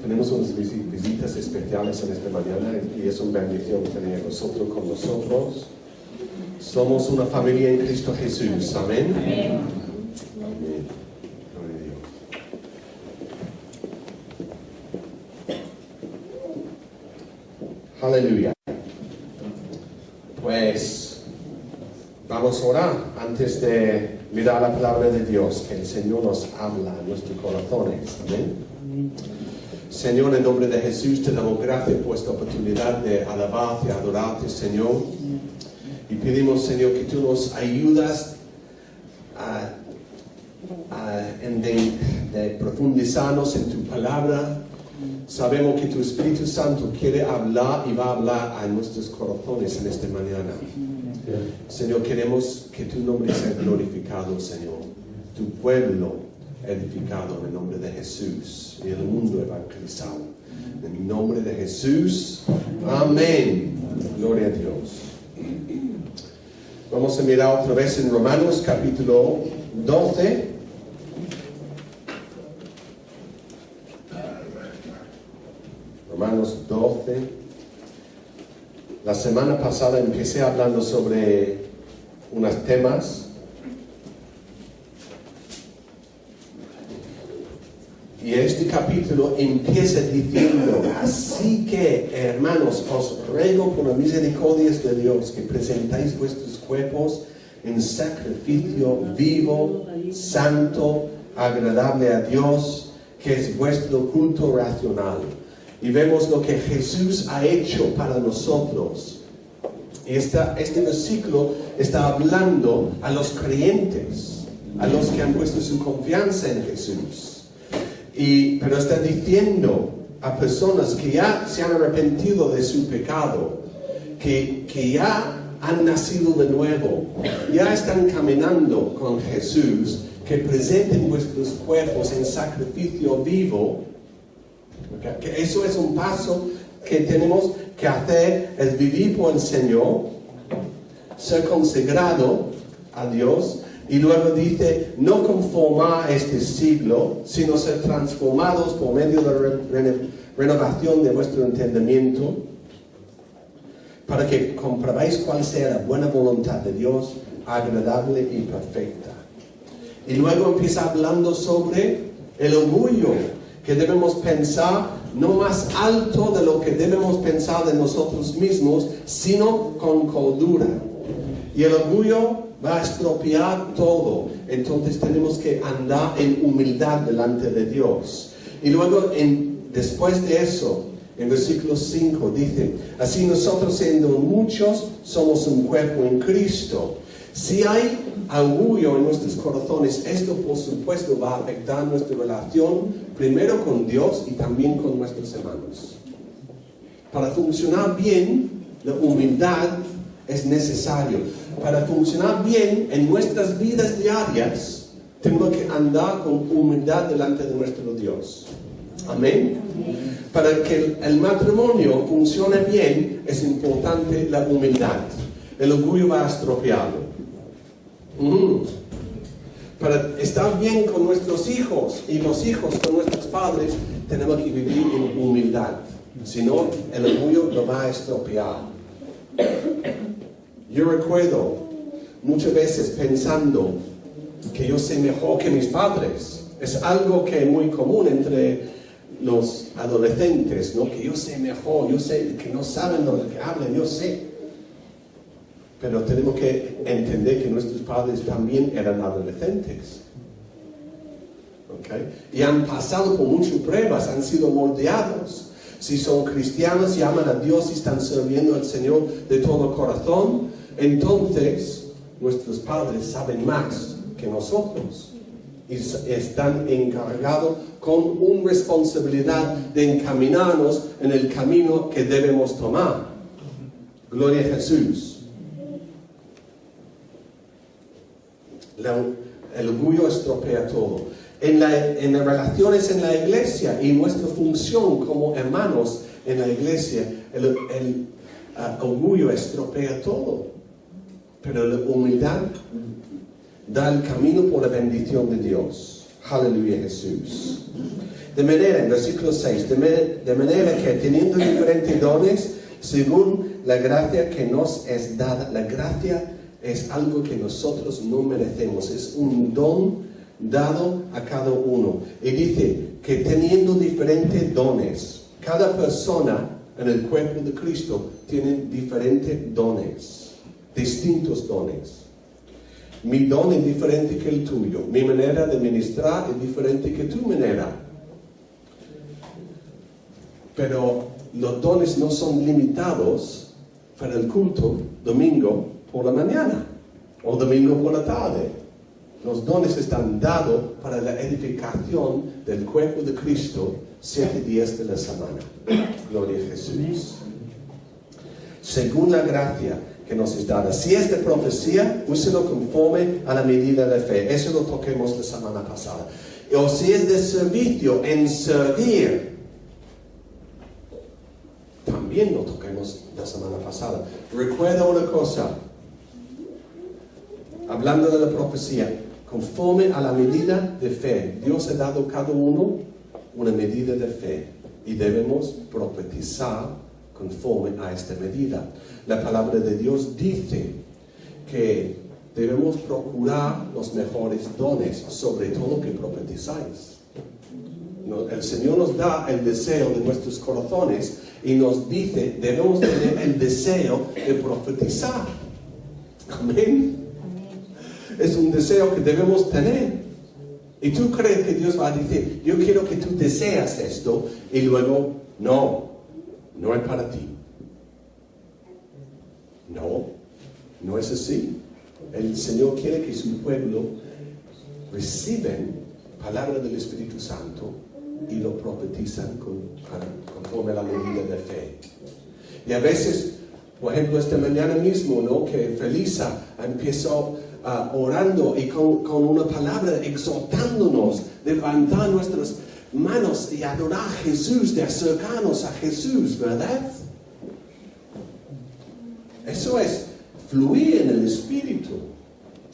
Tenemos unas visitas especiales en esta mañana y es una bendición tener a vosotros con nosotros. Somos una familia en Cristo Jesús. Amén. Amén. Amén. Gloria a Dios. Aleluya. Pues vamos a orar antes de mirar la palabra de Dios, que el Señor nos habla en nuestros corazones. Amén. Señor, en nombre de Jesús te damos gracias por esta oportunidad de alabarte, adorarte, Señor. Y pedimos, Señor, que tú nos ayudas de profundizarnos en tu palabra. Sabemos que tu Espíritu Santo quiere hablar y va a hablar a nuestros corazones en esta mañana. Señor, queremos que tu nombre sea glorificado, Señor. Tu pueblo edificado en el nombre de Jesús y el mundo evangelizado. En el nombre de Jesús. Amén. Gloria a Dios. Vamos a mirar otra vez en Romanos capítulo 12. Romanos 12. La semana pasada empecé hablando sobre unos temas. Y este capítulo empieza diciendo: así que, hermanos, os ruego por las misericordias de Dios que presentéis vuestros cuerpos en sacrificio vivo, santo, agradable a Dios, que es vuestro culto racional. Y vemos lo que Jesús ha hecho para nosotros. Y este versículo está hablando a los creyentes, a los que han puesto su confianza en Jesús. Pero está diciendo a personas que ya se han arrepentido de su pecado, que ya han nacido de nuevo, ya están caminando con Jesús, que presenten vuestros cuerpos en sacrificio vivo. Que eso es un paso que tenemos que hacer, es vivir por el Señor, ser consagrado a Dios. Y luego dice: no conformar a este siglo, sino ser transformados por medio de la renovación de vuestro entendimiento, para que comprobéis cuál sea la buena voluntad de Dios, agradable y perfecta. Y luego empieza hablando sobre el orgullo, que debemos pensar no más alto de lo que debemos pensar de nosotros mismos, sino con cordura. Y el orgullo va a estropear todo. Entonces tenemos que andar en humildad delante de Dios. Y luego, después de eso, en versículo 5 dice: así nosotros, siendo muchos, somos un cuerpo en Cristo. Si hay orgullo en nuestros corazones, esto por supuesto va a afectar nuestra relación, primero con Dios y también con nuestros hermanos. Para funcionar bien, la humildad es necesario. Para funcionar bien en nuestras vidas diarias, tenemos que andar con humildad delante de nuestro Dios. Amén. Para que el matrimonio funcione bien, es importante la humildad. El orgullo va a estropearlo. Para estar bien con nuestros hijos y los hijos con nuestros padres, tenemos que vivir en humildad. Si no, el orgullo lo va a estropear. Yo recuerdo muchas veces pensando que yo sé mejor que mis padres. Es algo que es muy común entre los adolescentes, ¿no? Que yo sé mejor, yo sé que no saben lo que hablan, yo sé. Pero tenemos que entender que nuestros padres también eran adolescentes. ¿Okay? Y han pasado por muchas pruebas, han sido moldeados. Si son cristianos y aman a Dios y están sirviendo al Señor de todo corazón, entonces nuestros padres saben más que nosotros. Y están encargados con una responsabilidad de encaminarnos en el camino que debemos tomar. Gloria a Jesús. El orgullo estropea todo. En las relaciones en la iglesia y nuestra función como hermanos en la iglesia, el orgullo estropea todo. Pero la humildad da el camino por la bendición de Dios. Aleluya, Jesús. De manera, en versículo 6, de manera que teniendo diferentes dones, según la gracia que nos es dada, la gracia es algo que nosotros no merecemos, es un don dado a cada uno. Y dice que teniendo diferentes dones, cada persona en el cuerpo de Cristo tiene diferentes dones, distintos dones. Mi don es diferente que el tuyo, mi manera de ministrar es diferente que tu manera. Pero los dones no son limitados para el culto domingo por la mañana o domingo por la tarde. Los dones están dados para la edificación del cuerpo de Cristo 7 días de la semana. Gloria a Jesús. Según la gracia que nos es dada. Si es de profecía, úselo conforme a la medida de fe. Eso lo toquemos la semana pasada. O si es de servicio, en servir. También lo toquemos la semana pasada. Recuerda una cosa. Hablando de la profecía, conforme a la medida de fe. Dios ha dado a cada uno una medida de fe. Y debemos profetizar conforme a esta medida. La palabra de Dios dice que debemos procurar los mejores dones, sobre todo que profetizáis. El Señor nos da el deseo de nuestros corazones y nos dice, debemos tener el deseo de profetizar. Amén. Es un deseo que debemos tener. Y tú crees que Dios va a decir, yo quiero que tú deseas esto, y luego, no es para ti. No es así. El Señor quiere que su pueblo reciben palabra del Espíritu Santo y lo profetizan conforme a la medida de fe. Y a veces, por ejemplo, esta mañana mismo, ¿no? Que Felisa empezó orando y con una palabra exhortándonos de levantar nuestras manos y adorar a Jesús, de acercarnos a Jesús, ¿verdad? Eso es fluir en el Espíritu.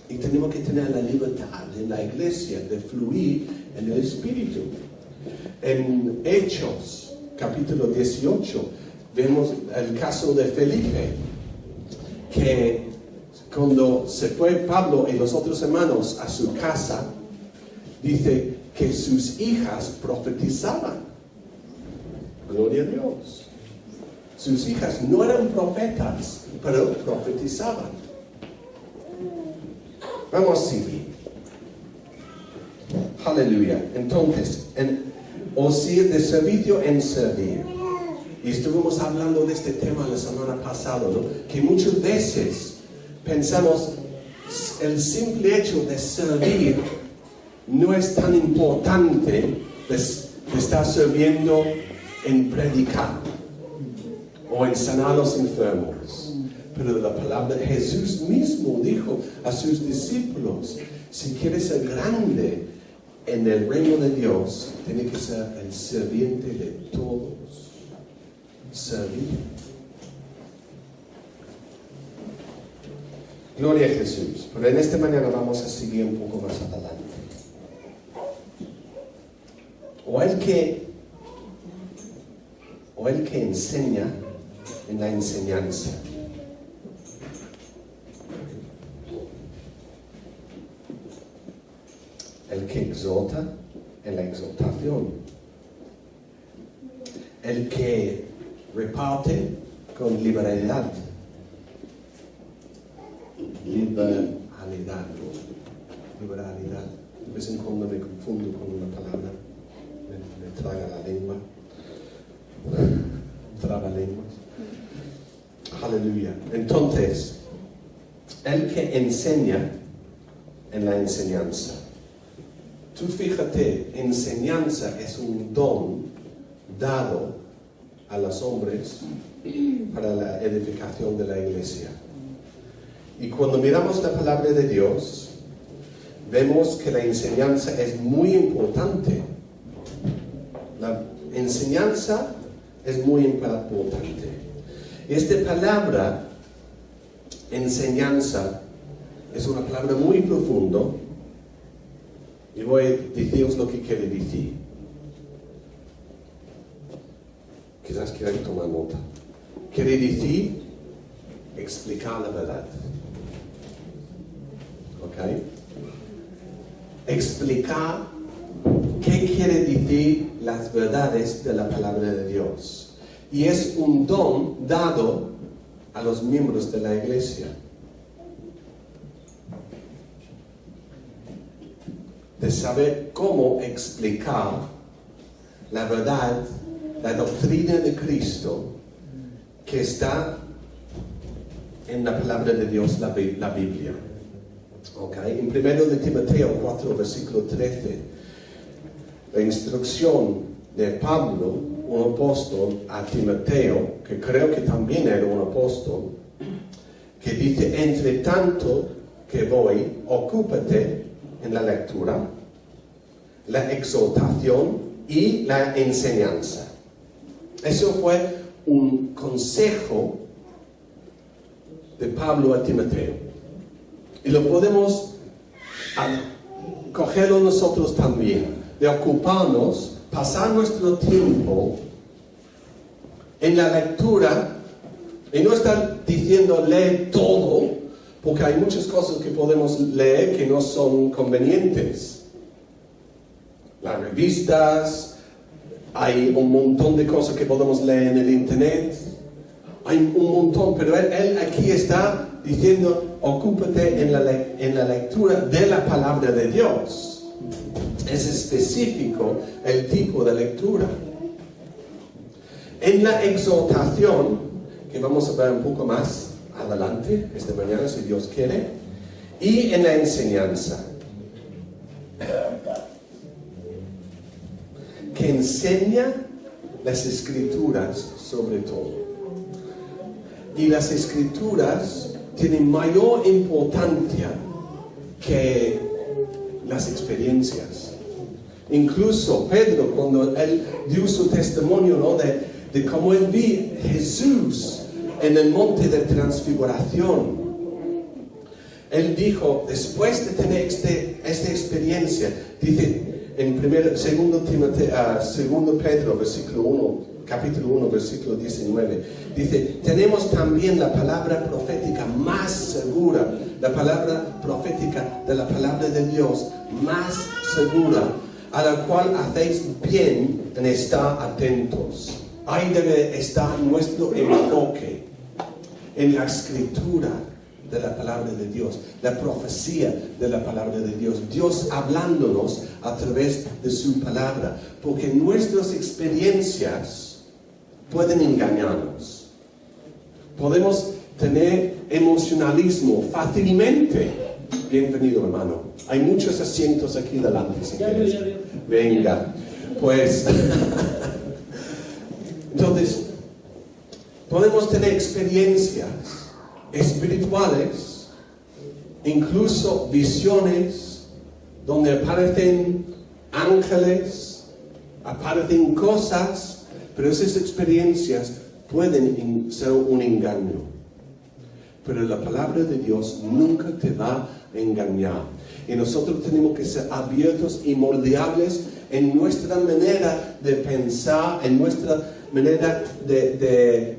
Y tenemos que tener la libertad en la iglesia de fluir en el Espíritu. En Hechos, capítulo 18, vemos el caso de Felipe, que cuando se fue Pablo y los otros hermanos a su casa, dice que sus hijas profetizaban. Gloria a Dios. Sus hijas no eran profetas, pero profetizaban. Vamos a seguir. Aleluya. Entonces, o sea, de servicio en servir. Y estuvimos hablando de este tema la semana pasada, ¿no? Que muchas veces pensamos el simple hecho de servir no es tan importante de estar sirviendo en predicar o en sanar a los enfermos. Pero la palabra de Jesús mismo dijo a sus discípulos, si quieres ser grande en el reino de Dios, tiene que ser el serviente de todos. Servir. Gloria a Jesús. Pero en esta mañana vamos a seguir un poco más adelante. O el que enseña en la enseñanza. El que exhorta en la exhortación. El que reparte con liberalidad. Liberalidad. De vez en cuando me confundo con una palabra. Me traga la lengua. Traba lenguas. Aleluya. Entonces, el que enseña en la enseñanza. Tú fíjate, enseñanza es un don dado a los hombres para la edificación de la iglesia. Y cuando miramos la palabra de Dios, vemos que la enseñanza es muy importante. La enseñanza es muy importante. Esta palabra, enseñanza, es una palabra muy profunda. Y voy a deciros lo que quiere decir. Quizás quieran tomar nota. Quiere decir explicar la verdad. ¿Ok? Explicar qué quiere decir las verdades de la palabra de Dios. Y es un don dado a los miembros de la iglesia. De saber cómo explicar la verdad, la doctrina de Cristo que está en la palabra de Dios, la Biblia. Okay. En 1 de Timoteo 4, versículo 13, la instrucción de Pablo, un apóstol, a Timoteo, que creo que también era un apóstol, que dice: entre tanto que voy, ocúpate en la lectura, la exhortación y la enseñanza. Eso fue un consejo de Pablo a Timoteo. Y lo podemos cogerlo nosotros también, de ocuparnos, pasar nuestro tiempo en la lectura, y no estar diciendo lee todo, porque hay muchas cosas que podemos leer que no son convenientes. Las revistas, hay un montón de cosas que podemos leer en el internet, hay un montón, pero él aquí está diciendo: ocúpate en la lectura de la palabra de Dios. Es específico el tipo de lectura. En la exhortación, que vamos a ver un poco más adelante, esta mañana, si Dios quiere, y en la enseñanza, que enseña las Escrituras sobre todo. Y las Escrituras tienen mayor importancia que las experiencias. Incluso Pedro, cuando él dio su testimonio, ¿no?, de cómo él vio Jesús en el monte de transfiguración, él dijo, después de tener esta experiencia, dice en 2 Pedro, capítulo 1, versículo 19, dice: tenemos también la palabra profética más segura, la palabra profética de la palabra de Dios más segura, a la cual hacéis bien en estar atentos. Ahí debe estar nuestro enfoque, en la escritura de la palabra de Dios, la profecía de la palabra de Dios, Dios hablándonos a través de su palabra, porque nuestras experiencias pueden engañarnos. Podemos tener emocionalismo fácilmente. Bienvenido, hermano. Hay muchos asientos aquí delante, si quieres. Venga, pues entonces podemos tener experiencias espirituales, incluso visiones donde aparecen ángeles, aparecen cosas, pero esas experiencias pueden ser un engaño. Pero la palabra de Dios nunca te va a engañar. Y nosotros tenemos que ser abiertos y moldeables en nuestra manera de pensar, en nuestra manera de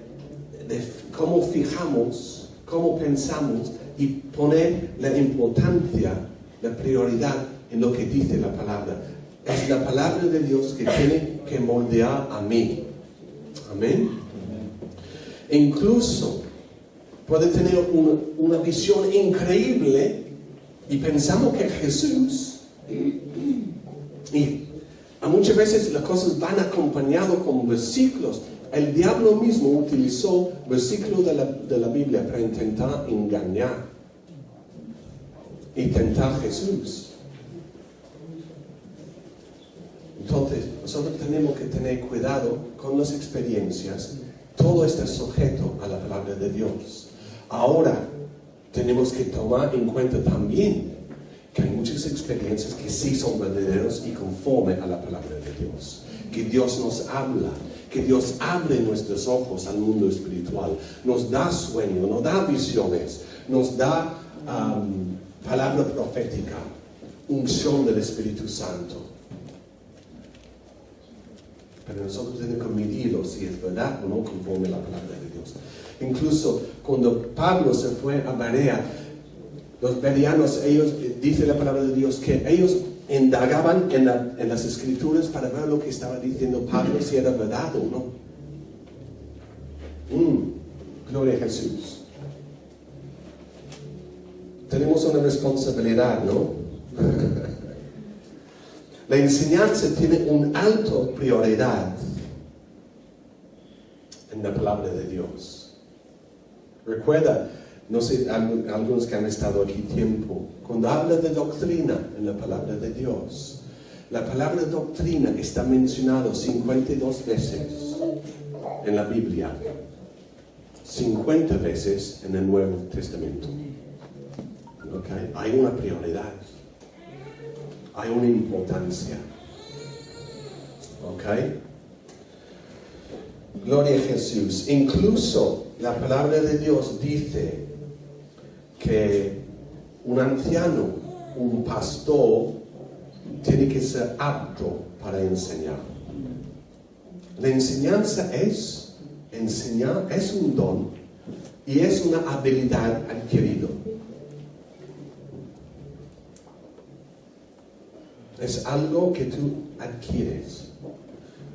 cómo fijamos, cómo pensamos, y poner la importancia, la prioridad en lo que dice la palabra. Es la palabra de Dios que tiene que moldear a mí. Amén. Incluso puede tener una visión increíble y pensamos que Jesús, y muchas veces las cosas van acompañadas con versículos. El diablo mismo utilizó versículos de la Biblia para intentar engañar y tentar a Jesús. Entonces, nosotros tenemos que tener cuidado con las experiencias. Todo está sujeto a la palabra de Dios. Ahora, tenemos que tomar en cuenta también que hay muchas experiencias que sí son verdaderas y conforme a la palabra de Dios. Que Dios nos habla, que Dios abre nuestros ojos al mundo espiritual, nos da sueño, nos da visiones, nos da palabra profética, unción del Espíritu Santo. Pero nosotros tenemos que medirlo si es verdad o no conforme a la palabra de Dios. Incluso cuando Pablo se fue a Berea, los bereanos, ellos, dice la palabra de Dios, que ellos indagaban en las escrituras para ver lo que estaba diciendo Pablo, si era verdad o no. Gloria a Jesús. Tenemos una responsabilidad, ¿no? La enseñanza tiene una alta prioridad en la palabra de Dios. Recuerda, no sé, algunos que han estado aquí tiempo, cuando habla de doctrina en la palabra de Dios, la palabra doctrina está mencionada 52 veces en la Biblia, 50 veces en el Nuevo Testamento. ¿Okay? Hay una prioridad, hay una importancia. ¿Ok? Gloria a Jesús. Incluso la palabra de Dios dice que un anciano, un pastor, tiene que ser apto para enseñar. La enseñanza es enseñar, es un don y es una habilidad adquirida. Es algo que tú adquieres.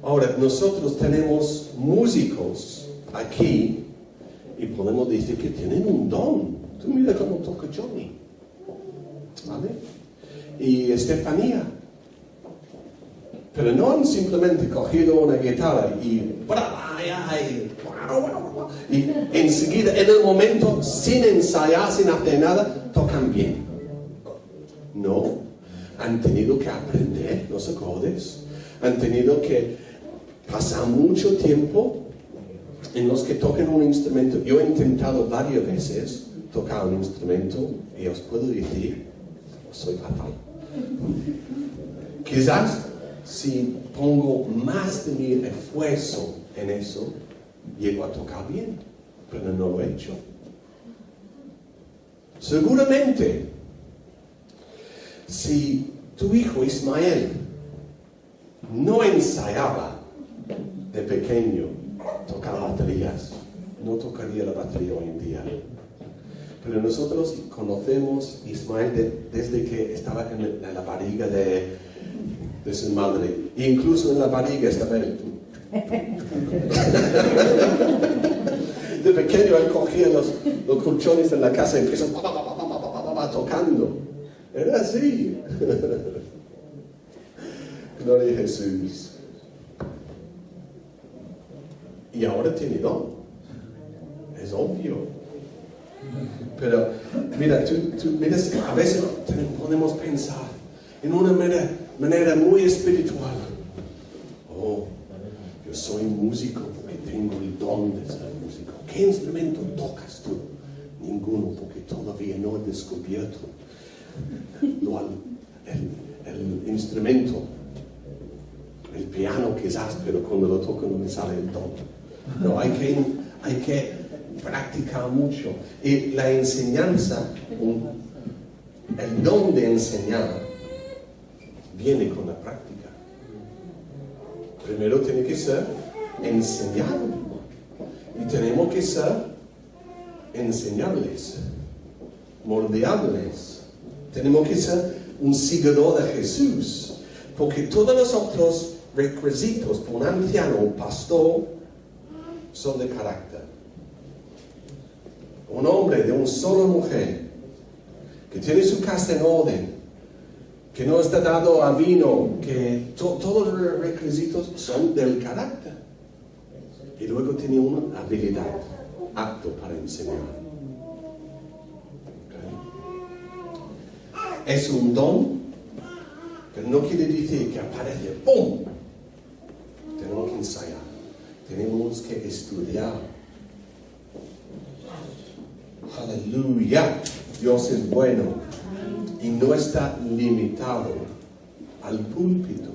Ahora, nosotros tenemos músicos aquí y podemos decir que tienen un don. Tú mira cómo toca Johnny, ¿vale? Y Estefanía. Pero no han simplemente cogido una guitarra y enseguida, en el momento, sin ensayar, sin hacer nada, tocan bien. No, han tenido que aprender los acordes, han tenido que pasar mucho tiempo en los que tocan un instrumento. Yo he intentado varias veces tocar un instrumento y os puedo decir, soy fatal. Quizás si pongo más de mi esfuerzo en eso, llego a tocar bien, pero no lo he hecho. Seguramente, si tu hijo Ismael no ensayaba de pequeño tocar baterías, no tocaría la batería hoy en día. Pero nosotros conocemos a Ismael desde que estaba en la barriga de su madre. E incluso en la barriga estaba él. De pequeño él cogía los colchones en la casa y empezó tocando. Era así. Gloria a Jesús. Y ahora tiene don. Es obvio. Pero mira, tú miras, a veces podemos pensar en una manera muy espiritual. Oh, yo soy músico porque tengo el don de ser músico. ¿Qué instrumento tocas tú? Ninguno, porque todavía no he descubierto el instrumento. El piano quizás, pero cuando lo toco no me sale el don. No, hay que practicar mucho. Y la enseñanza, el don de enseñar, viene con la práctica. Primero tiene que ser enseñado. Y tenemos que ser enseñables, moldeables. Tenemos que ser un seguidor de Jesús. Porque todos los otros requisitos para un anciano, un pastor, son de carácter. Un hombre de una sola mujer, que tiene su casa en orden, que no está dado a vino, que todos los requisitos son del carácter. Y luego tiene una habilidad, apto para enseñar. Okay. Es un don, pero no quiere decir que aparece, ¡pum! Tenemos que ensayar, tenemos que estudiar. Aleluya, Dios es bueno y no está limitado al púlpito.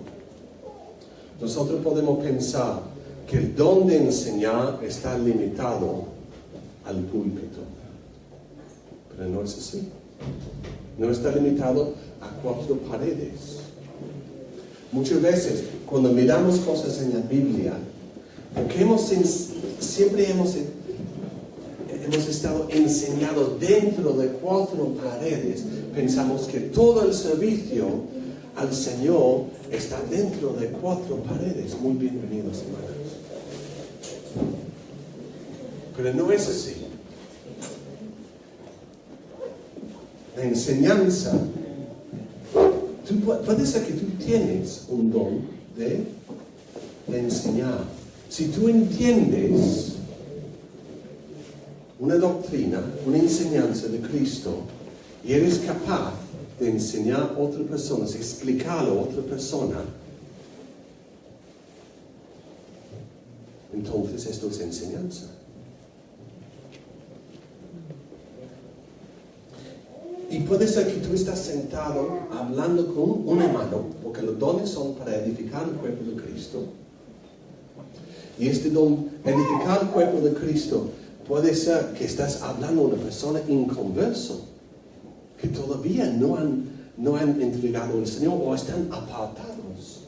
Nosotros podemos pensar que el don de enseñar está limitado al púlpito, pero no es así. No está limitado a 4 paredes. Muchas veces cuando miramos cosas en la Biblia, porque siempre hemos estado enseñados dentro de 4 paredes, pensamos que todo el servicio al Señor está dentro de 4 paredes. Muy bienvenidos, hermanos. Pero no es así. La enseñanza, puede ser que tú tienes un don de enseñar. Si tú entiendes una doctrina, una enseñanza de Cristo, y eres capaz de enseñar a otras personas, explicarlo a otra persona, entonces esto es enseñanza. Y puede ser que tú estás sentado hablando con un hermano, porque los dones son para edificar el cuerpo de Cristo. Y este don, edificar el cuerpo de Cristo, puede ser que estás hablando a una persona inconverso, que todavía no han entregado al Señor o están apartados.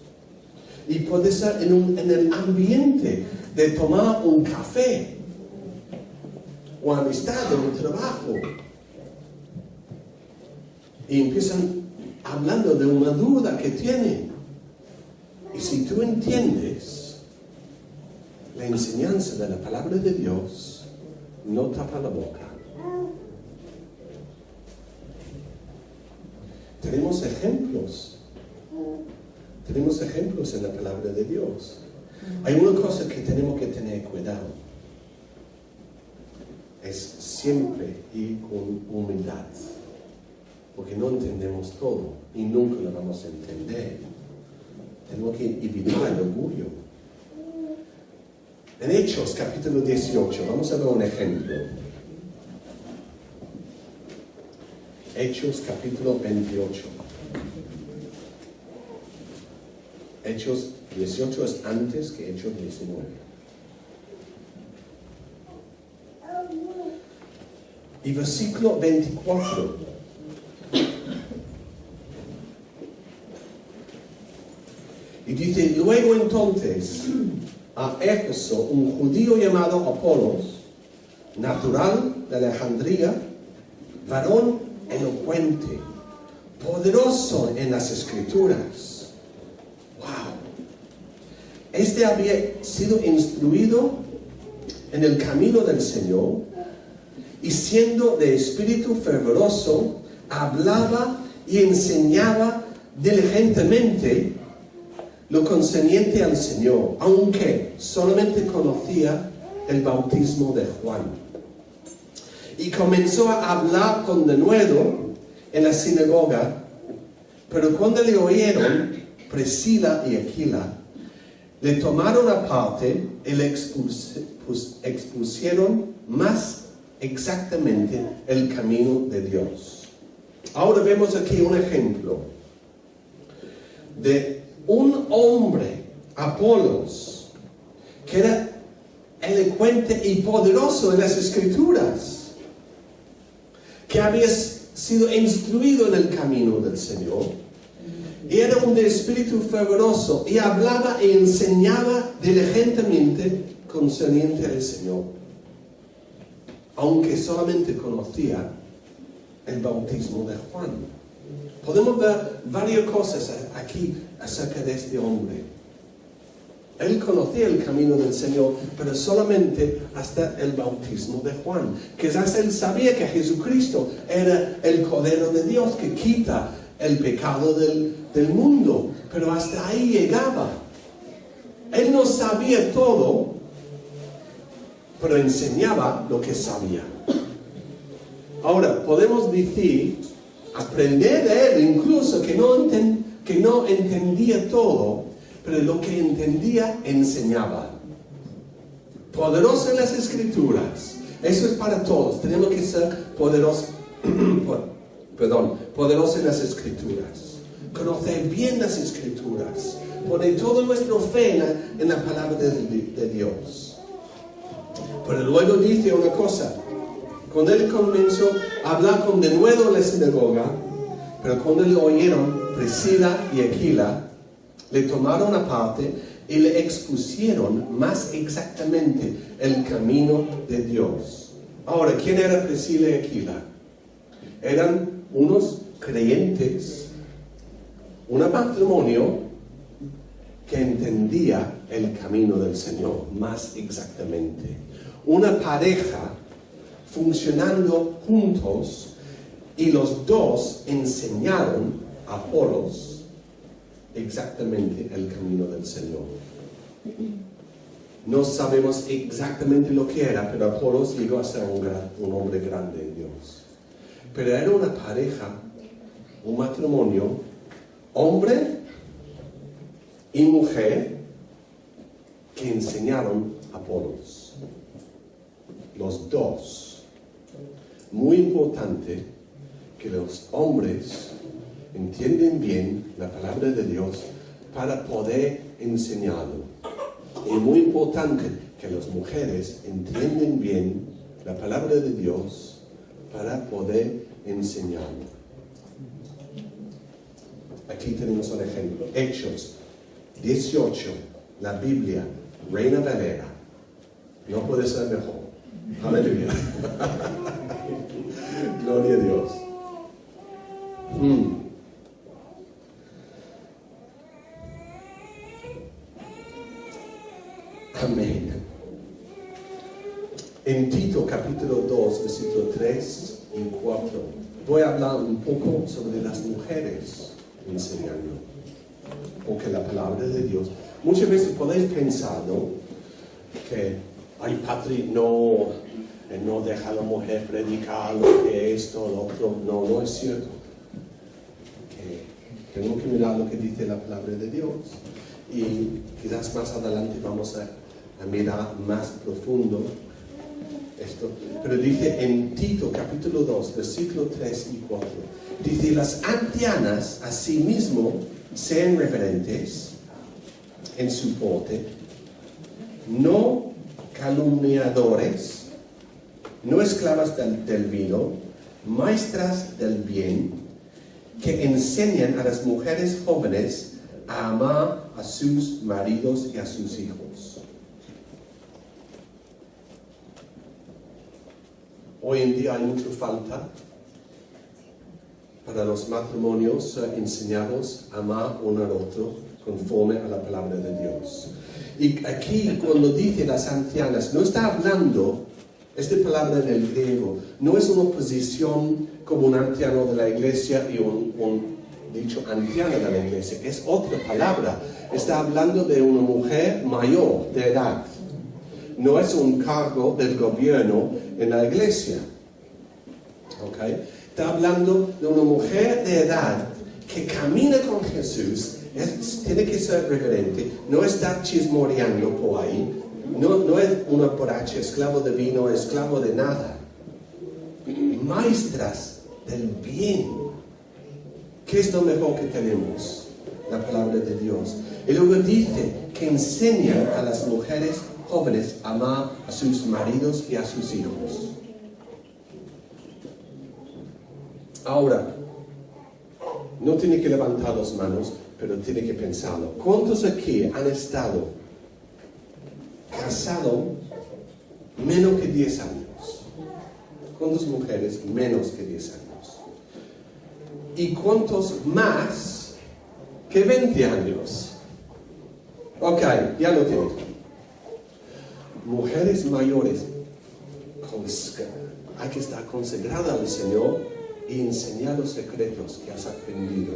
Y puede ser en el ambiente de tomar un café o amistad en el trabajo. Y empiezan hablando de una duda que tienen. Y si tú entiendes la enseñanza de la palabra de Dios, no tapa la boca. Tenemos ejemplos en la palabra de Dios. Hay una cosa que tenemos que tener cuidado. Es siempre ir con humildad. Porque no entendemos todo y nunca lo vamos a entender. Tenemos que evitar el orgullo. En Hechos, capítulo 18, vamos a ver un ejemplo. Hechos, capítulo 28. Hechos 18 es antes que Hechos 19. Y versículo 24. Y dice, luego entonces a Éfeso un judío llamado Apolos, natural de Alejandría, varón elocuente, poderoso en las Escrituras. ¡Wow! Este había sido instruido en el camino del Señor y siendo de espíritu fervoroso, hablaba y enseñaba diligentemente lo concerniente al Señor, aunque solamente conocía el bautismo de Juan. Y comenzó a hablar con denuedo en la sinagoga, pero cuando le oyeron Priscila y Aquila, le tomaron aparte y le expusieron más exactamente el camino de Dios. Ahora vemos aquí un ejemplo de un hombre, Apolos, que era elocuente y poderoso en las Escrituras, que había sido instruido en el camino del Señor, y era un de espíritu fervoroso, y hablaba y enseñaba diligentemente concerniente al Señor, aunque solamente conocía el bautismo de Juan. Podemos ver varias cosas aquí acerca de este hombre. Él conocía el camino del Señor, pero solamente hasta el bautismo de Juan. Quizás él sabía que Jesucristo era el Cordero de Dios que quita el pecado del mundo, pero hasta ahí llegaba. Él no sabía todo, pero enseñaba lo que sabía. Ahora, podemos decir, aprender de él, incluso que no entendía todo, pero lo que entendía, enseñaba. Poderoso en las Escrituras. Eso es para todos. Tenemos que ser poderosos en las Escrituras. Conocer bien las Escrituras. Poner toda nuestra fe en la palabra de Dios. Pero luego dice una cosa. Cuando él comenzó a hablar con denuedo en la sinagoga, pero cuando le oyeron Priscila y Aquila, Le tomaron aparte y le expusieron más exactamente el camino de Dios. Ahora, ¿quién era Priscila y Aquila? Eran unos creyentes, un matrimonio que entendía el camino del Señor más exactamente. Una pareja funcionando juntos y los dos enseñaron a Apolos exactamente el camino del Señor. No sabemos exactamente lo que era, pero Apolos llegó a ser un hombre grande en Dios. Pero era una pareja, un matrimonio, hombre y mujer, que enseñaron a Apolos. Los dos. Muy importante que los hombres entienden bien la palabra de Dios para poder enseñarlo. Y muy importante que las mujeres entienden bien la palabra de Dios para poder enseñarlo. Aquí tenemos un ejemplo. Hechos 18, la Biblia, Reina Valera. No puede ser mejor. Aleluya. Gloria a Dios. Amén. En Tito capítulo 2, versículo 3 y 4, voy a hablar un poco sobre las mujeres enseñando. Porque la palabra de Dios, muchas veces podéis pensar, ¿no? Que ay, Patrick, no deja a la mujer predicar lo que esto, lo otro. No es cierto. Que tengo que mirar lo que dice la palabra de Dios. Y quizás más adelante vamos a mirar más profundo esto. Pero dice en Tito capítulo 2, versículo 3 y 4, dice: las ancianas asimismo sean reverentes en su porte, no calumniadores, no esclavas del vino, maestras del bien, que enseñan a las mujeres jóvenes a amar a sus maridos y a sus hijos. Hoy en día hay mucha falta para los matrimonios ser enseñados a amar uno al otro conforme a la palabra de Dios. Y aquí cuando dice las ancianas, no está hablando, esta palabra en el griego, no es una posición como un anciano de la iglesia y un dicho anciana de la iglesia, es otra palabra. Está hablando de una mujer mayor de edad. No es un cargo del gobierno en la iglesia. ¿Okay? Está hablando de una mujer de edad que camina con Jesús, tiene que ser reverente, no está chismoreando por ahí, no es una borracha, esclavo de vino, esclavo de nada. Maestras del bien. ¿Qué es lo mejor que tenemos? La palabra de Dios. Y luego dice que enseñan a las mujeres jóvenes a amar a sus maridos y a sus hijos. Ahora, no tiene que levantar las manos, pero tiene que pensarlo. ¿Cuántos aquí han estado casados menos que 10 años? ¿Cuántas mujeres menos que 10 años? ¿Y cuántos más que 20 años? Ok, ya lo tienes. Mujeres mayores, hay que estar consagrada al Señor y enseñar los secretos que has aprendido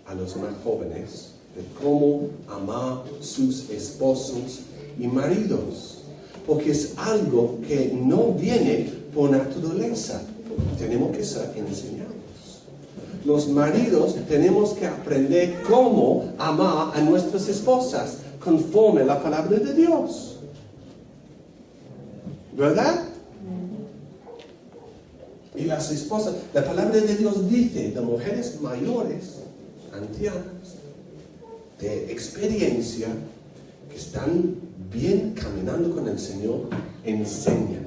a los más jóvenes de cómo amar sus esposos y maridos. Porque es algo que no viene por naturaleza. Tenemos que ser enseñados. Los maridos tenemos que aprender cómo amar a nuestras esposas conforme a la palabra de Dios. ¿Verdad? Y las esposas, la palabra de Dios dice de mujeres mayores, ancianas, de experiencia, que están bien caminando con el Señor, enseñan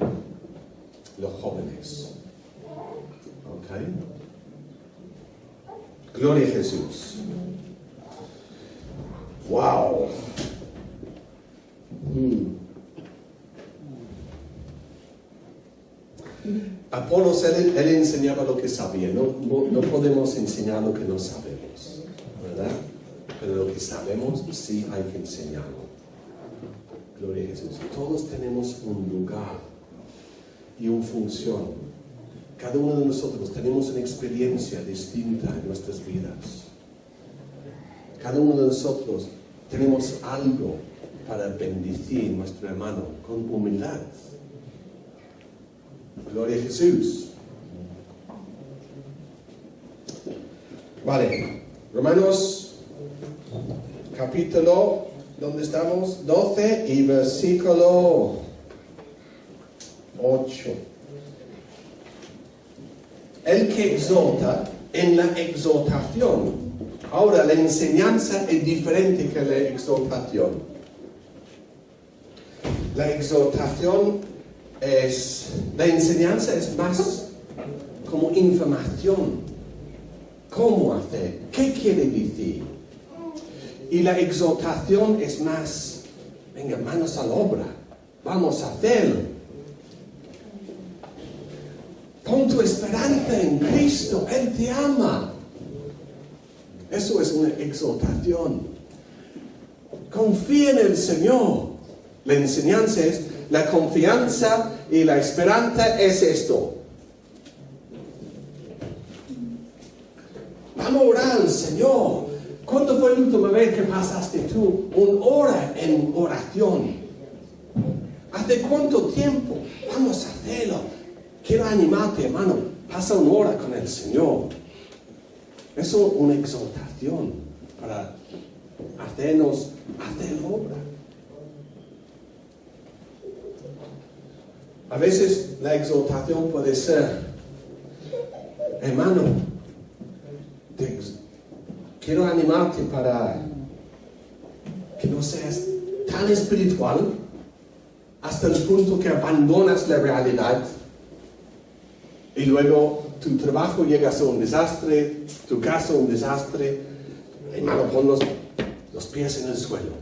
los jóvenes. ¿Ok? Gloria a Jesús. ¡Wow! Apolos, él enseñaba lo que sabía. No podemos enseñar lo que no sabemos, ¿verdad? Pero lo que sabemos sí hay que enseñarlo. Gloria a Jesús. Todos tenemos un lugar y una función. Cada uno de nosotros tenemos una experiencia distinta en nuestras vidas. Cada uno de nosotros tenemos algo para bendecir a nuestro hermano con humildad. Gloria a Jesús. Vale, Romanos capítulo, ¿dónde estamos? 12 y versículo 8. El que exhorta en la exhortación. Ahora, la enseñanza es diferente que la exhortación. La exhortación la enseñanza es más como información. ¿Cómo hacer? ¿Qué quiere decir? Y la exhortación es más, venga, manos a la obra. Vamos a hacerlo. Pon tu esperanza en Cristo. Él te ama. Eso es una exhortación. Confía en el Señor. La enseñanza es la confianza y la esperanza es esto. Vamos a orar al Señor. ¿Cuándo fue la última vez que pasaste tú una hora en oración? ¿Hace cuánto tiempo? Vamos a hacerlo. Quiero animarte, hermano. Pasa una hora con el Señor. Eso es una exhortación para hacernos hacer obra. A veces la exhortación puede ser, hermano, quiero animarte para que no seas tan espiritual hasta el punto que abandonas la realidad y luego tu trabajo llega a ser un desastre, tu casa un desastre. Hermano, pon los pies en el suelo.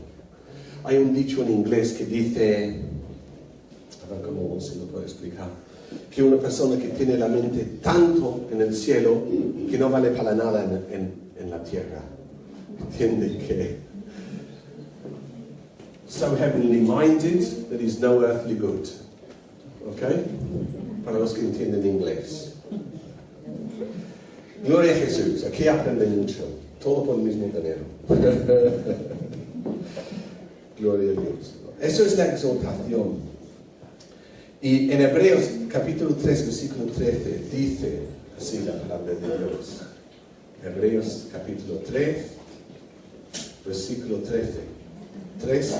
Hay un dicho en inglés que dice, a ver cómo se lo puedo explicar, que una persona que tiene la mente tanto en el cielo que no vale para nada en la tierra. Entiende que so heavenly minded that is no earthly good. ¿Ok? Para los que entienden inglés. Gloria a Jesús. Aquí aprenden mucho. Todo por el mismo dinero. Gloria a Dios. Eso es la exhortación. Y en Hebreos capítulo 3, versículo 13, dice así la palabra de Dios. Hebreos capítulo 3, versículo 13. 3, 13.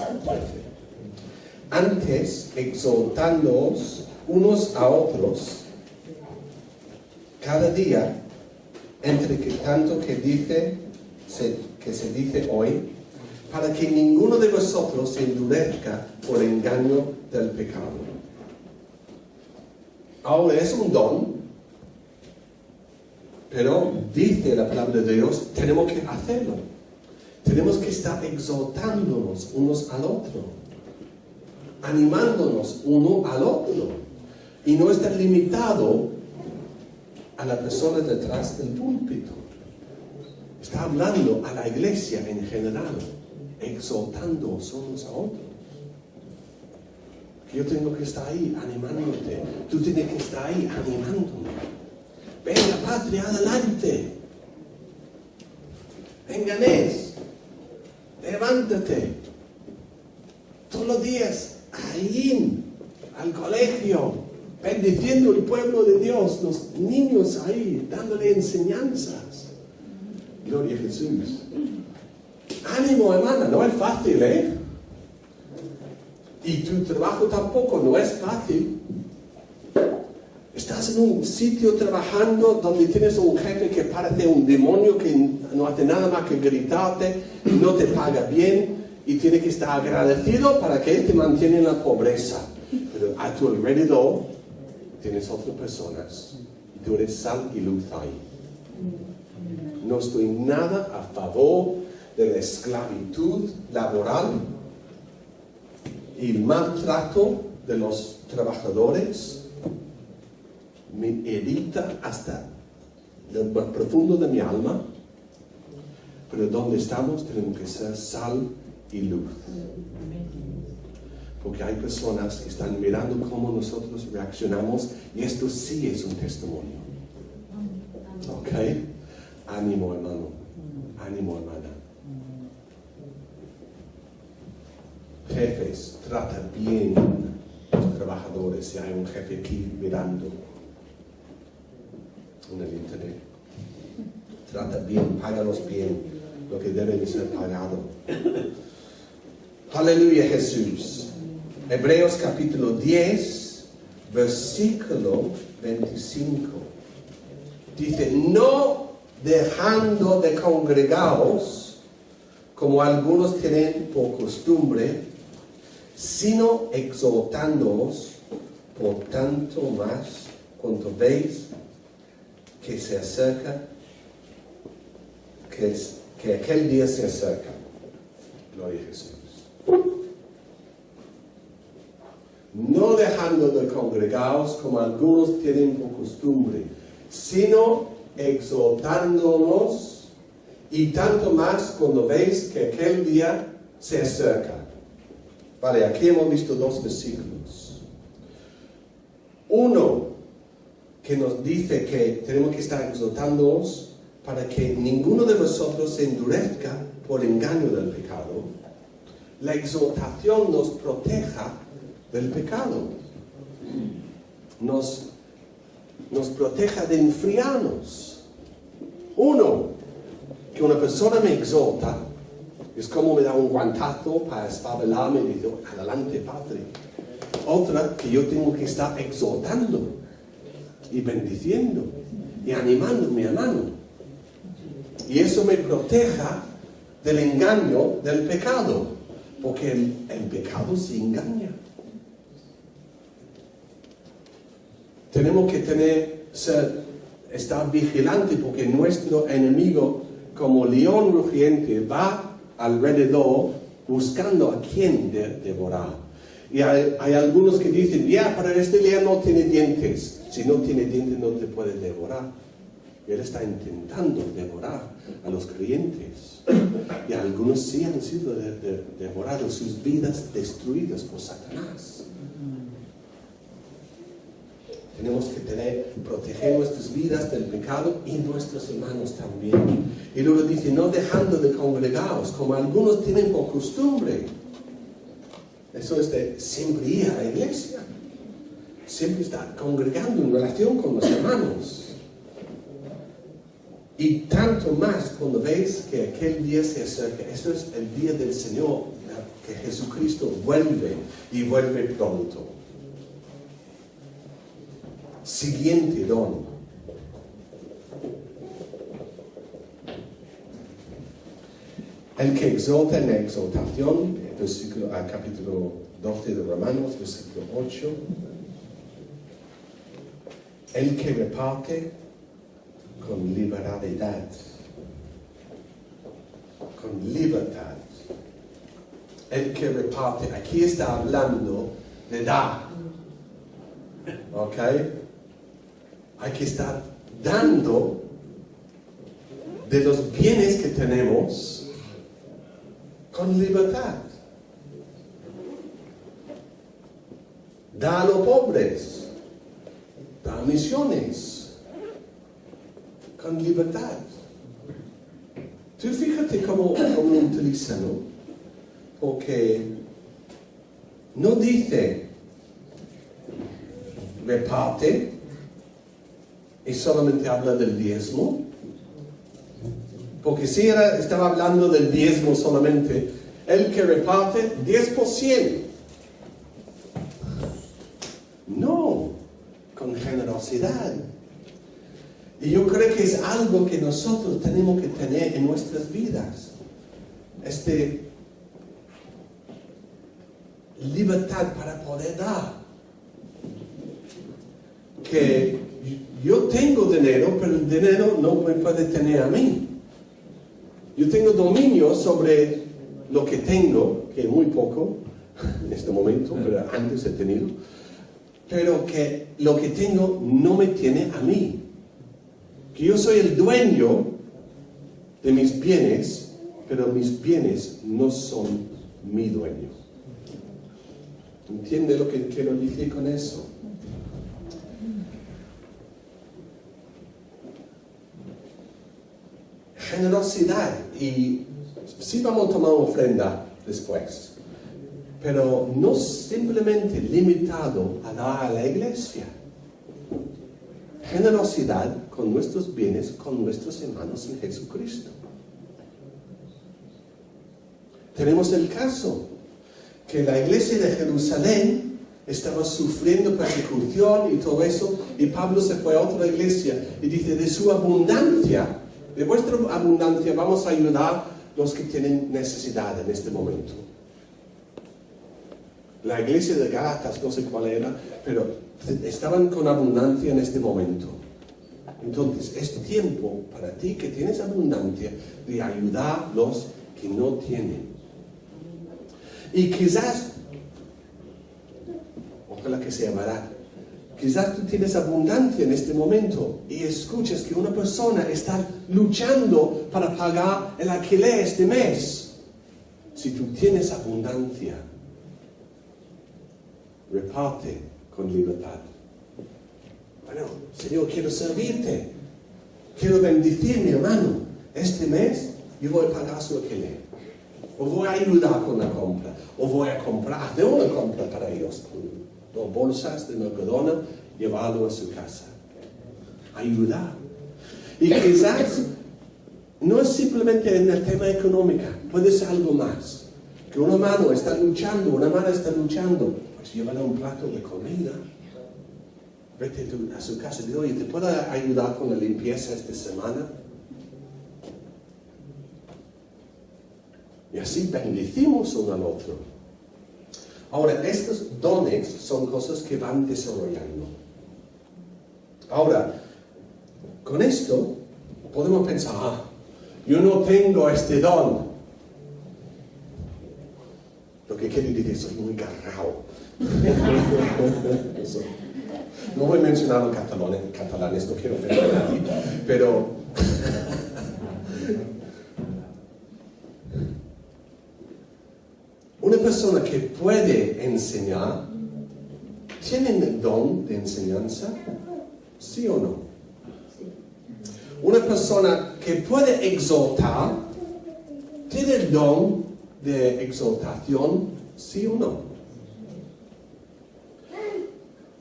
Antes, exhortándoos unos a otros, cada día, entre que tanto que se dice hoy, para que ninguno de vosotros se endurezca por engaño del pecado. Ahora es un don, pero dice la palabra de Dios, tenemos que hacerlo. Tenemos que estar exhortándonos unos al otro, animándonos uno al otro, y no estar limitado a la persona detrás del púlpito. Está hablando a la iglesia en general, exhortándonos unos a otros. Yo tengo que estar ahí animándote. Tú tienes que estar ahí animándome. Venga, patria, adelante. Venganés. Levántate. Todos los días, ahí, al colegio, bendiciendo el pueblo de Dios, los niños ahí, dándole enseñanzas. Gloria a Jesús. Ánimo, hermana, no es fácil, ¿eh? Y tu trabajo tampoco no es fácil. Estás en un sitio trabajando donde tienes un jefe que parece un demonio que no hace nada más que gritarte, no te paga bien y tienes que estar agradecido para que él te mantiene en la pobreza. Pero a tu alrededor tienes otras personas y tú eres sal y luz ahí. No estoy nada a favor de la esclavitud laboral y el maltrato de los trabajadores me irrita hasta lo más profundo de mi alma, pero donde estamos tenemos que ser sal y luz. Porque hay personas que están mirando cómo nosotros reaccionamos y esto sí es un testimonio. ¿Ok? Ánimo, hermano. Ánimo, hermana. Jefes, trata bien a los trabajadores. Si hay un jefe aquí mirando en el internet, trata bien, págalos bien lo que deben ser pagado. Aleluya, Jesús. Hebreos capítulo 10, versículo 25. Dice, no dejando de congregaros, como algunos tienen por costumbre, sino exhortándoos, por tanto más, cuanto veis que se acerca, que aquel día se acerca. Gloria a Jesús. No dejando de congregaros como algunos tienen por costumbre, sino exhortándonos, y tanto más cuando veis que aquel día se acerca. Vale, aquí hemos visto dos versículos. Uno que nos dice que tenemos que estar exhortándonos para que ninguno de nosotros se endurezca por engaño del pecado. La exhortación nos proteja del pecado. Nos proteja de enfriarnos. Uno, que una persona me exhorta, es como me da un guantazo para espabilarme y dice, adelante, Padre. Otra, que yo tengo que estar exhortando y bendiciendo y animando a mi hermano. Y eso me proteja del engaño del pecado, porque el pecado se engaña. Tenemos que estar vigilantes, porque nuestro enemigo, como león rugiente, va alrededor buscando a quien devorar. Y hay algunos que dicen, pero este león no tiene dientes. Si no tiene dientes no te puede devorar. Y él está intentando devorar a los creyentes. Y algunos sí han sido devorados, sus vidas destruidas por Satanás. Tenemos que proteger nuestras vidas del pecado y nuestros hermanos también. Y luego dice, no dejando de congregaros, como algunos tienen por costumbre. Eso es de siempre ir a la iglesia. Siempre estar congregando en relación con los hermanos. Y tanto más cuando veis que aquel día se acerca. Eso es el día del Señor, que Jesucristo vuelve y vuelve pronto. Siguiente don. El que exhorta en la exhortación, capítulo 12 de Romanos, versículo 8. El que reparte con liberalidad. Con libertad. El que reparte, aquí está hablando de dar. ¿Ok? Hay que estar dando de los bienes que tenemos con libertad. Da a los pobres, da a misiones con libertad. Tú fíjate cómo lo utilizan, ¿no? Porque no dice reparte y solamente habla del diezmo. Porque si estaba hablando del diezmo solamente, el que reparte 10%. No, con generosidad. Y yo creo que es algo que nosotros tenemos que tener en nuestras vidas. Libertad para poder dar. Que yo tengo dinero, pero el dinero no me puede tener a mí. Yo tengo dominio sobre lo que tengo, que es muy poco en este momento, pero antes he tenido, pero que lo que tengo no me tiene a mí. Que yo soy el dueño de mis bienes, pero mis bienes no son mi dueño. ¿Entiende lo que quiero decir con eso? Generosidad, y sí vamos a tomar ofrenda después, pero no simplemente limitado a dar a la iglesia. Generosidad con nuestros bienes, con nuestros hermanos en Jesucristo. Tenemos el caso que la iglesia de Jerusalén estaba sufriendo persecución y todo eso, y Pablo se fue a otra iglesia y dice, de su abundancia, de vuestra abundancia vamos a ayudar a los que tienen necesidad en este momento. La iglesia de Gálatas, no sé cuál era, pero estaban con abundancia en este momento. Entonces, es tiempo para ti que tienes abundancia de ayudar a los que no tienen. Y quizás, ojalá que sea barato, quizás tú tienes abundancia en este momento y escuchas que una persona está luchando para pagar el alquiler este mes. Si tú tienes abundancia, reparte con libertad. Bueno, Señor, quiero servirte. Quiero bendecir mi hermano. Este mes yo voy a pagar su alquiler. O voy a ayudar con la compra. O voy a comprar, hacer una compra para ellos. Con 2 bolsas de Mercadona, llevarlo a su casa. Ayudar. Y quizás no es simplemente en el tema económico. Puede ser algo más. Que una mano está luchando, una mano está luchando. Pues llévale un plato de comida. Vete a su casa y dile, oye, ¿te puedo ayudar con la limpieza esta semana? Y así bendecimos uno al otro. Ahora, estos dones son cosas que van desarrollando. Ahora, con esto podemos pensar, yo no tengo este don. Lo que quiere decir, soy muy garrao. No voy a mencionar los catalanes, no quiero ofender a nadie, pero una persona que puede enseñar, ¿tiene el don de enseñanza? ¿Sí o no? Una persona que puede exhortar, ¿tiene el don de exhortación? ¿Sí o no?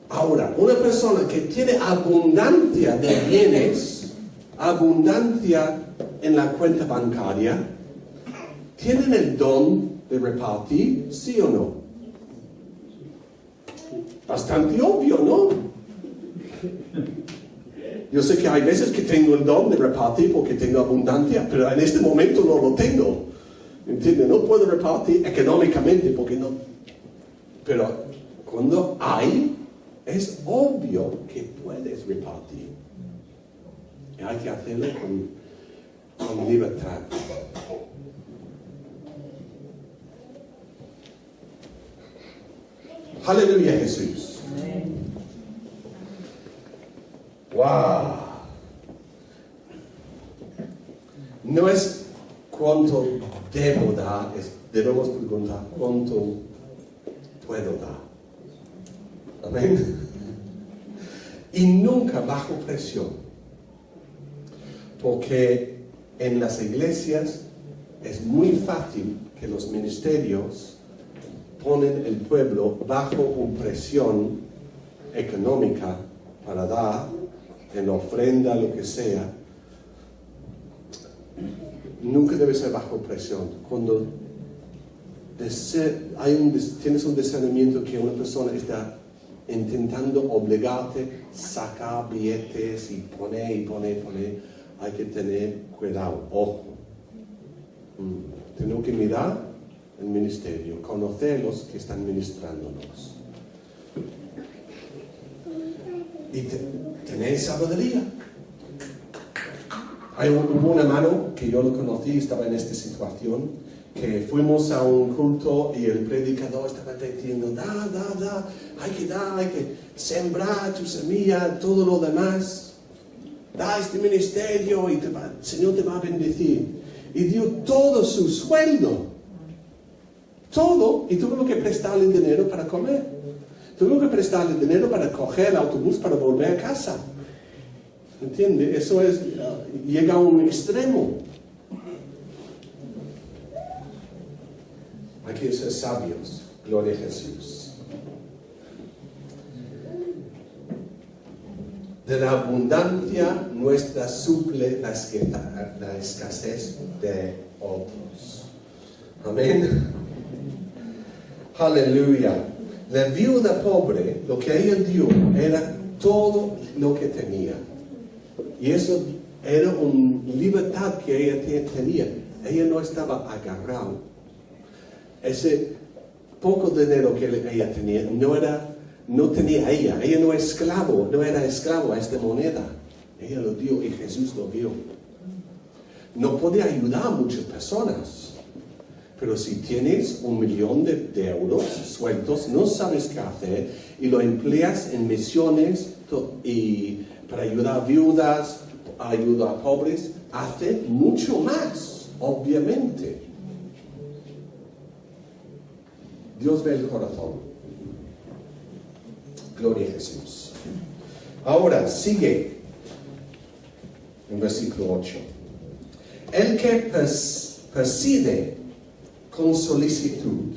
Ahora, una persona que tiene abundancia de bienes, abundancia en la cuenta bancaria, ¿tienen el don de repartir? ¿Sí o no? Bastante obvio, ¿no? Yo sé que hay veces que tengo el don de repartir porque tengo abundancia, pero en este momento no lo tengo. ¿Entiendes? No puedo repartir económicamente porque no. Pero cuando hay, es obvio que puedes repartir. Y hay que hacerlo con libertad. Aleluya, Jesús. ¡Wow! No es cuánto debo dar, debemos preguntar cuánto puedo dar. Amén. Y nunca bajo presión. Porque en las iglesias es muy fácil que los ministerios ponen el pueblo bajo una presión económica para dar en ofrenda, lo que sea. Nunca debe ser bajo presión. Cuando tienes un discernimiento que una persona está intentando obligarte a sacar billetes y poner, hay que tener cuidado, ojo. Tenemos que mirar el ministerio, conocer los que están ministrándonos. Y tener sabiduría. Hubo un hermano que yo lo conocí, estaba en esta situación, que fuimos a un culto y el predicador estaba diciendo, hay que sembrar tu semilla, todo lo demás, da este ministerio y el Señor te va a bendecir. Y dio todo su sueldo, todo, y tuvo que prestarle dinero para comer. Tuvo que prestarle dinero para coger el autobús para volver a casa. ¿Entiende? Eso es, llega a un extremo. Hay que ser sabios. Gloria a Jesús. De la abundancia nuestra suple la escasez de otros. Amén. Aleluya. La viuda pobre, lo que ella dio era todo lo que tenía. Y eso era una libertad que ella tenía. Ella no estaba agarrada. Ese poco dinero que ella tenía no tenía ella. Ella no era esclavo a esta moneda. Ella lo dio y Jesús lo vio. No puede ayudar a muchas personas. Pero si tienes 1 millón de euros sueltos, no sabes qué hacer y lo empleas en misiones y para ayudar a viudas, ayudar a pobres, hace mucho más, obviamente. Dios ve el corazón. Gloria a Jesús. Ahora, sigue en versículo 8. El que preside con solicitud.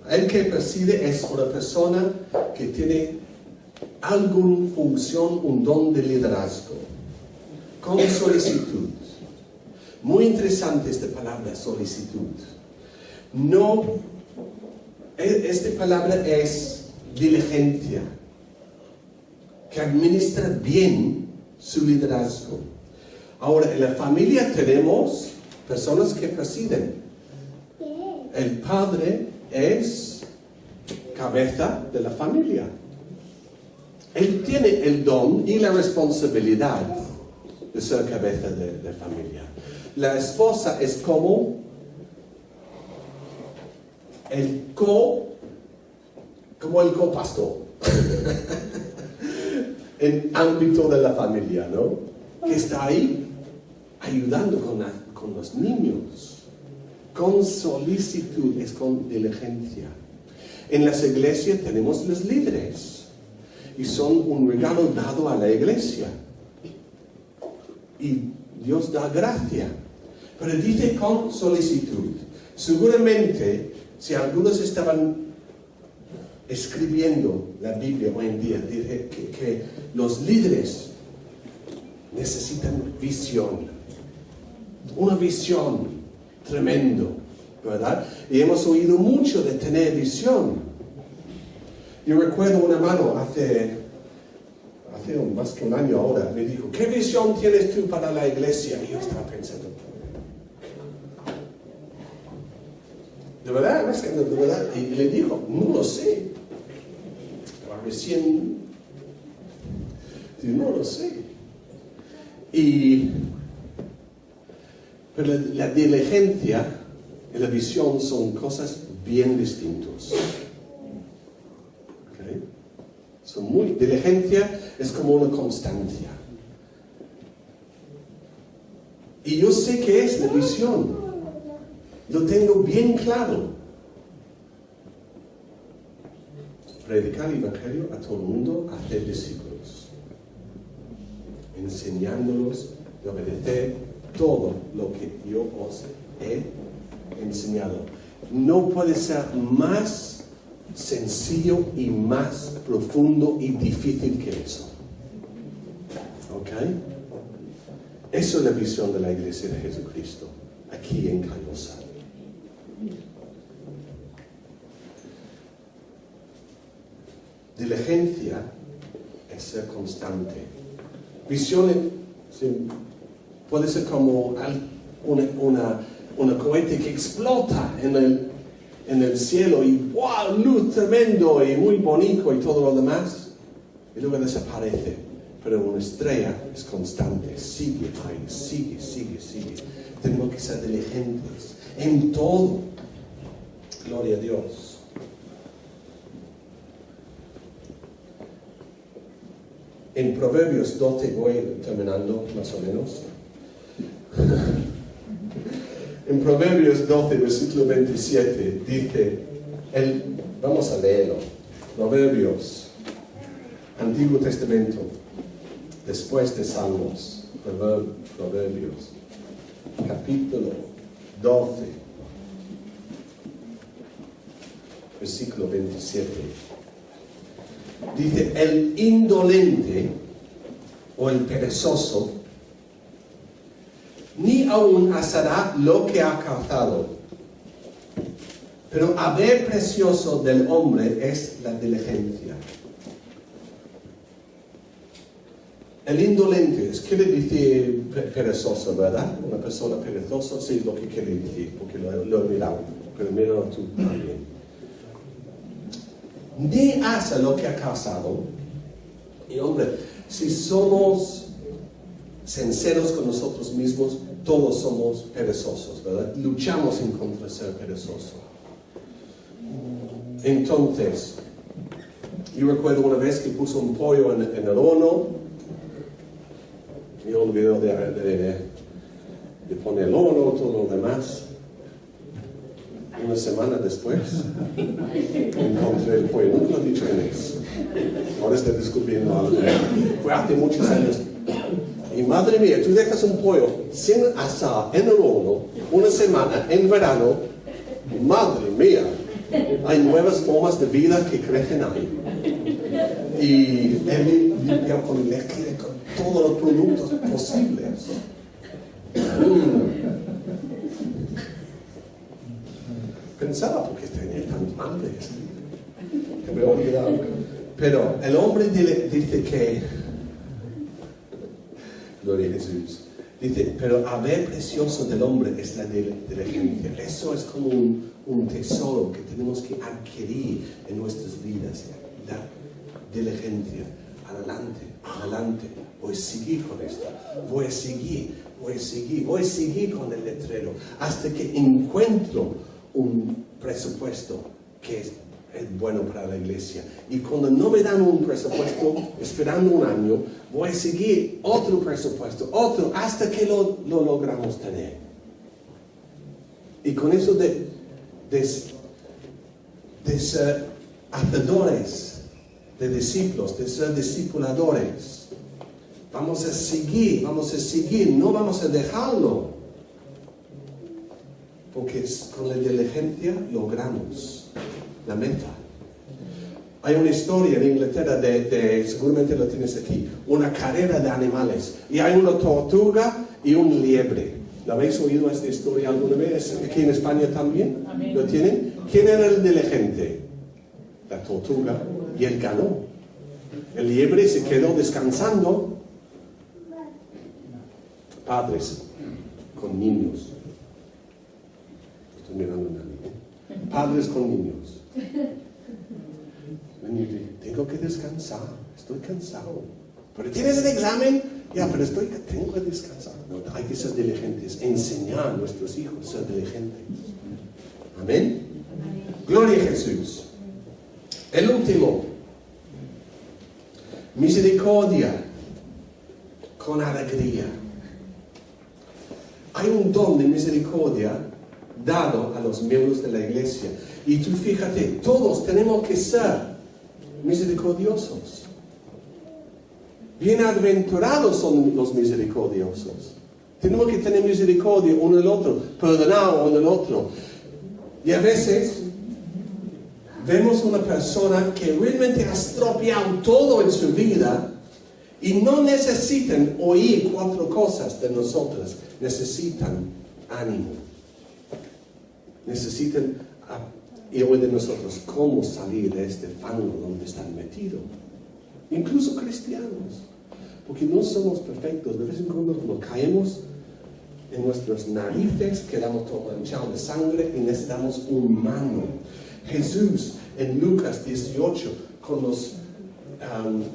El que preside es una persona que tiene alguna función, un don de liderazgo. Con solicitud. Muy interesante esta palabra, solicitud. Esta palabra es diligencia, que administra bien su liderazgo. Ahora, en la familia tenemos personas que presiden. El padre es cabeza de la familia. Él tiene el don y la responsabilidad de ser cabeza de familia. La esposa es como el copastor en ámbito de la familia, ¿no? Que está ahí ayudando con los niños. Con solicitud, es con diligencia. En las iglesias tenemos los líderes y son un regalo dado a la iglesia. Y Dios da gracia. Pero dice con solicitud. Seguramente, si algunos estaban escribiendo la Biblia hoy en día, dice que los líderes necesitan visión. Una visión tremendo, ¿verdad? Y hemos oído mucho de tener visión. Yo recuerdo un hermano hace más que un año ahora, me dijo, ¿qué visión tienes tú para la iglesia? Y yo estaba pensando, ¿de verdad? Es que de verdad. Y le dijo, no lo sé. Estaba recién. No lo sé. Pero la diligencia y la visión son cosas bien distintas. ¿Okay? Diligencia es como una constancia. Y yo sé qué es la visión. Lo tengo bien claro. Predicar el Evangelio a todo el mundo, hacer discípulos. Enseñándolos a obedecer todo lo que yo os he enseñado. No puede ser más sencillo y más profundo y difícil que eso. ¿Ok? Eso es la visión de la Iglesia de Jesucristo, aquí en Callosa. Diligencia es ser constante. Visión puede ser como una cohete que explota en el cielo y ¡wow! Luz tremendo y muy bonito y todo lo demás, y luego desaparece. Pero una estrella es constante, sigue ahí, sigue. Tenemos que ser diligentes en todo. Gloria a Dios. En Proverbios 12, voy terminando más o menos. En Proverbios 12, versículo 27, dice, vamos a leerlo. Proverbios, Antiguo Testamento, después de Salmos, Proverbios, capítulo 12, versículo 27. Dice, el indolente o el perezoso ni aún asará lo que ha cazado, pero haber precioso del hombre es la diligencia. El indolente quiere decir perezoso, ¿verdad? Una persona perezosa, sí es lo que quiere decir, porque lo he mirado, pero míralo tú también. Ni hace lo que ha causado. Y hombre, si somos sinceros con nosotros mismos, todos somos perezosos, ¿verdad? Luchamos en contra de ser perezoso. Entonces, yo recuerdo una vez que puse un pollo en el horno. Me olvidé de poner el horno, todo lo demás. Una semana después, encontré el pollo. Nunca lo he dicho en eso. Ahora estoy descubriendo algo. Fue hace muchos años. Y madre mía, tú dejas un pollo sin asar en el horno una semana en verano. Madre mía, hay nuevas formas de vida que crecen ahí. Y él limpia con leche, con todos los productos posibles. Pensaba porque tenía tanto hambre, que me he olvidado. Pero el hombre dice que, gloria a Jesús, dice, pero haber precioso del hombre es la diligencia. Eso es como un tesoro que tenemos que adquirir en nuestras vidas. La diligencia. Adelante. Voy a seguir con esto. Voy a seguir con el letrero hasta que encuentro un presupuesto que es bueno para la iglesia. Y cuando no me dan un presupuesto, esperando un año, voy a seguir otro presupuesto, hasta que lo logramos tener. Y con eso de ser hacedores de discípulos, de ser discipuladores, vamos a seguir, no vamos a dejarlo. Porque con la diligencia logramos la meta. Hay una historia en Inglaterra seguramente lo tienes aquí, una carrera de animales. Y hay una tortuga y un liebre. ¿La habéis oído esta historia alguna vez? Aquí en España también. Amén. ¿Lo tienen? ¿Quién era el diligente? La tortuga. Y él ganó. El liebre se quedó descansando. Padres con niños. Estoy mirando a nadie. Padres con niños. Tengo que descansar. Estoy cansado. ¿Pero tienes el examen? Ya, pero tengo que descansar. No, hay que ser diligentes. Enseñar a nuestros hijos a ser diligentes. Amén. Gloria a Jesús. El último. Misericordia con alegría. Hay un don de misericordia dado a los miembros de la iglesia. Y tú fíjate, todos tenemos que ser misericordiosos. Bienaventurados son los misericordiosos. Tenemos que tener misericordia uno del otro, perdonar uno del otro. Y a veces vemos una persona que realmente ha estropeado todo en su vida y no necesitan oír 4 cosas de nosotros. Necesitan ánimo. Necesitan oír de nosotros cómo salir de este fango donde están metidos. Incluso cristianos. Porque no somos perfectos. De vez en cuando caemos en nuestras narices, quedamos todo manchados de sangre y necesitamos un mano. Jesús en Lucas 18 con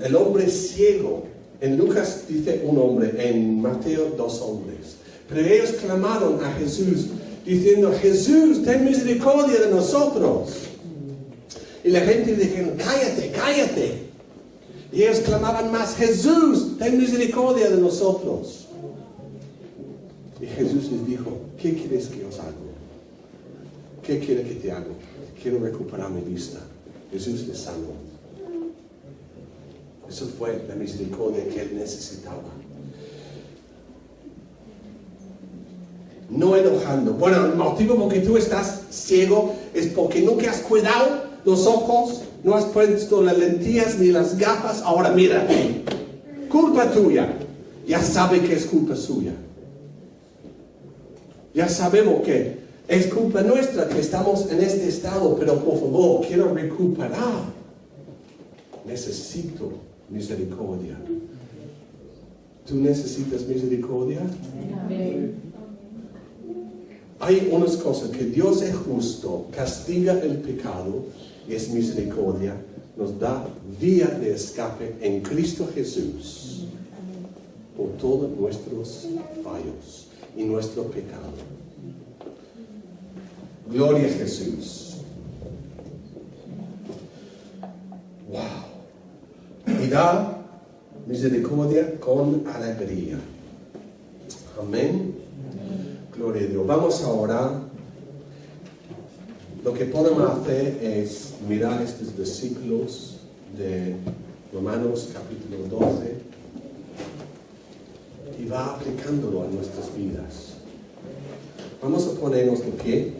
el hombre ciego En Lucas dice un hombre, en Mateo 2 hombres. Pero ellos clamaron a Jesús, diciendo, Jesús, ten misericordia de nosotros. Y la gente dijeron, cállate, cállate. Y ellos clamaban más, Jesús, ten misericordia de nosotros. Y Jesús les dijo, ¿qué quieres que os haga? ¿Qué quiere que te haga? Quiero recuperar mi vista. Jesús les sanó. Eso fue la misericordia que él necesitaba. No enojando. Bueno, el motivo por que tú estás ciego es porque nunca has cuidado los ojos, no has puesto las lentillas ni las gafas. Ahora mírate. Culpa tuya. Ya sabe que es culpa suya. Ya sabemos que es culpa nuestra que estamos en este estado, pero por favor, quiero recuperar. Necesito misericordia. ¿Tú necesitas misericordia? Amén. Hay unas cosas que Dios es justo, castiga el pecado y es misericordia, nos da vía de escape en Cristo Jesús por todos nuestros fallos y nuestro pecado. Gloria a Jesús. Wow. Y da misericordia con alegría. Amén. Gloria a Dios. Vamos a orar. Lo que podemos hacer es mirar estos versículos de Romanos capítulo 12 y va aplicándolo a nuestras vidas. Vamos a ponernos de pie.